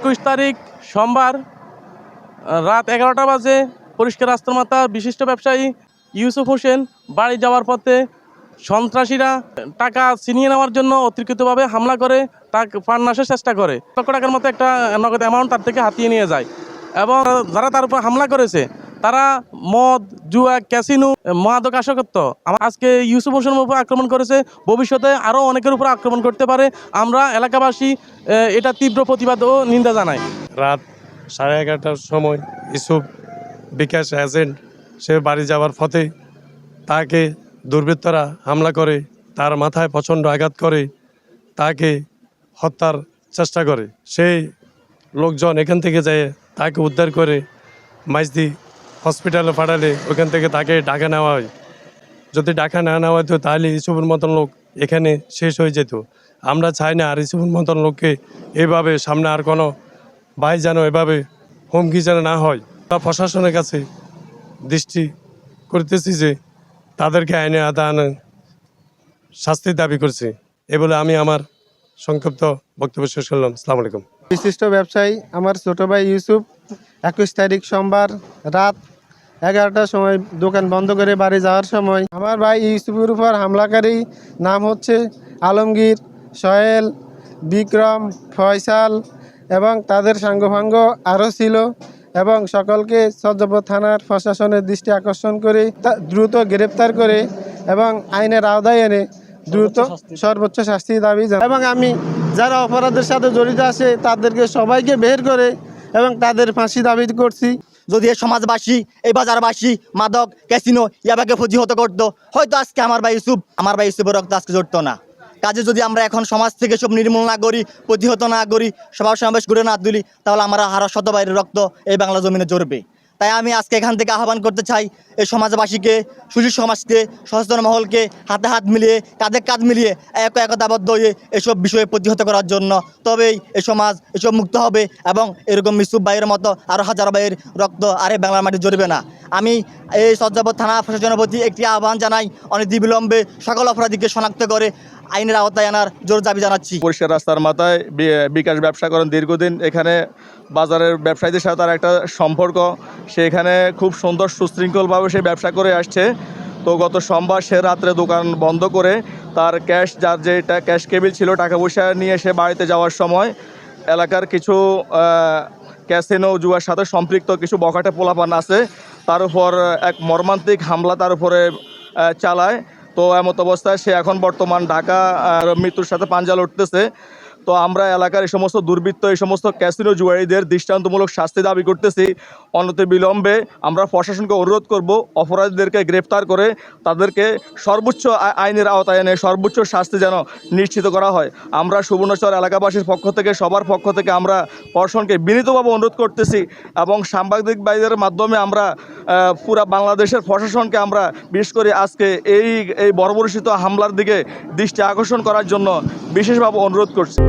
21 তারিখ সোমবার রাত 11টা বাজে পরিষ্কার রাস্তার বিশিষ্ট ব্যবসায়ী ইউসুফ হোসেন বাড়ি যাওয়ার পথে সন্ত্রাসীরা টাকা ছিনিয়ে নেওয়ার জন্য অতিরিক্তভাবে হামলা করে তাকে প্রাণনাশের চেষ্টা করে। লক্ষ টাকার মতো একটা নগদ অ্যামাউন্ট তার থেকে হাতিয়ে নিয়ে যায় এবং যারা তার উপর হামলা করেছে তারা মদ, জুয়া, ক্যাসিনো, মাদকাসক্ত আজকে ইউসুফ হোসেনের উপর আক্রমণ করেছে, ভবিষ্যতে আরও অনেকের উপর আক্রমণ করতে পারে। আমরা এলাকাবাসী এটা তীব্র প্রতিবাদ ও নিন্দা জানাই। রাত 11:30টার সময় ইউসুফ বিকাশ এজেন্ট সে বাড়ি যাওয়ার পথে তাকে দুর্বৃত্তরা হামলা করে, তার মাথায় প্রচণ্ড আঘাত করে, তাকে হত্যার চেষ্টা করে। সেই লোকজন এখান থেকে যায় তাকে উদ্ধার করে মাইজদি হসপিটালে পাঠালে ওখান থেকে তাকে ঢাকা নেওয়া হয়। যদি ঢাকা না নেওয়া হতো তাহলে ইউসুফের মতন লোক এখানে শেষ হয়ে যেত। আমরা চাই না আর ইউসুফের মতন লোককে এভাবে সামনে আর কোনো ভাই যেন এভাবে হুমকি যেন না হয়। প্রশাসনের কাছে দৃষ্টি করতেছি যে তাদেরকে আইনে আদানে শাস্তির দাবি করছি। এ বলে আমি আমার সংক্ষিপ্ত বক্তব্য শেষ করলাম। আসসালামু আলাইকুম। বিশিষ্ট ব্যবসায়ী আমার ছোট ভাই ইউসুফ 21 তারিখ সোমবার রাত 11টার সময় দোকান বন্ধ করে বাড়ি যাওয়ার সময় আমার ভাই ইউসুফের উপর হামলাকারী নাম হচ্ছে আলমগীর, সোহেল, বিক্রম, ফয়সাল এবং তাদের সাঙ্গপাঙ্গ আরও ছিল এবং সকলকে সজ্জপুর থানার প্রশাসনের দৃষ্টি আকর্ষণ করে দ্রুত গ্রেপ্তার করে এবং আইনের আওতায় এনে দ্রুত সর্বোচ্চ শাস্তি দাবি জানাই। এবং আমি যারা অপরাধের সাথে জড়িত আছে তাদেরকে সবাইকে বের করে এবং তাদের ফাঁসি দাবি করছি। যদি এই সমাজবাসী, এই বাজারবাসী মাদক, ক্যাসিনো ইয়াবাকে প্রতিহত করতো, হয়তো আজকে আমার ভাই ইউসুফের রক্ত আজকে জড়তো না। কাজে যদি আমরা এখন সমাজ থেকে সব নির্মূল না করি, প্রতিহত না করি, সভা সমাবেশ করে না তুলি, তাহলে আমরা হারা শত বাইরের রক্ত এই বাংলা জমিনে ঝরবে। তাই আমি আজকে এখান থেকে আহ্বান করতে চাই এই সমাজবাসীকে, সুশীল সমাজকে, সচেতন মহলকে হাতে হাত মিলিয়ে, কাঁধে কাঁধ মিলিয়ে একতাবদ্ধ হয়ে এসব বিষয়ে প্রতিহত করার জন্য। তবেই এই সমাজ এসব মুক্ত হবে এবং এরকম ইউসুফ ভাইয়ের মতো আরও হাজার ভাইয়ের রক্ত আর এই বাংলার মাটি ঝরবে না। আমি এই সজ্জাবর থানা প্রশাসনের প্রতি একটি আহ্বান জানাই, অনতিবিলম্বে সকল অপরাধীকে শনাক্ত করে আইনের আওতায় আনার জোর দাবি জানাচ্ছি। পরিষ্কার রাস্তার মাথায় বিকাশ ব্যবসা করেন দীর্ঘদিন। এখানে বাজারের ব্যবসায়ীদের সাথে তার একটা সম্পর্ক, সেখানে খুব সুন্দর সুশৃঙ্খলভাবে সে ব্যবসা করে আসছে। তো গত সোমবার সে রাত্রে দোকান বন্ধ করে তার ক্যাশ, যার যেটা ক্যাশ কেবিল ছিল, টাকা পয়সা নিয়ে সে বাড়িতে যাওয়ার সময় এলাকার কিছু ক্যাসিনো, জুয়ার সাথে সম্পৃক্ত কিছু বখাটে পোলাপান আছে, তার উপর এক মর্মান্তিক হামলা তার উপরে চালায়। তো এমত অবস্থায় সে এখন বর্তমান ঢাকা মৃত্যুর সাথে পাঞ্জা লড়তেছে। তো আমরা এলাকার এই সমস্ত দুর্বৃত্ত, এই সমস্ত ক্যাসিনো জুয়ারিদের দৃষ্টান্তমূলক শাস্তি দাবি করতেছি। অনতিবিলম্বে আমরা প্রশাসনকে অনুরোধ করব অপরাধীদেরকে গ্রেফতার করে তাদেরকে সর্বোচ্চ আইনের আওতায় এনে সর্বোচ্চ শাস্তি যেন নিশ্চিত করা হয়। আমরা সুবর্ণচর এলাকাবাসীর পক্ষ থেকে, সবার পক্ষ থেকে আমরা প্রশাসনকে বিনীতভাবে অনুরোধ করতেছি এবং সাংবাদিক ভাইদের মাধ্যমে আমরা পুরা বাংলাদেশের প্রশাসনকে আমরা বিশেষ করে আজকে এই বর্বরচিত হামলার দিকে দৃষ্টি আকর্ষণ করার জন্য বিশেষভাবে অনুরোধ করছি।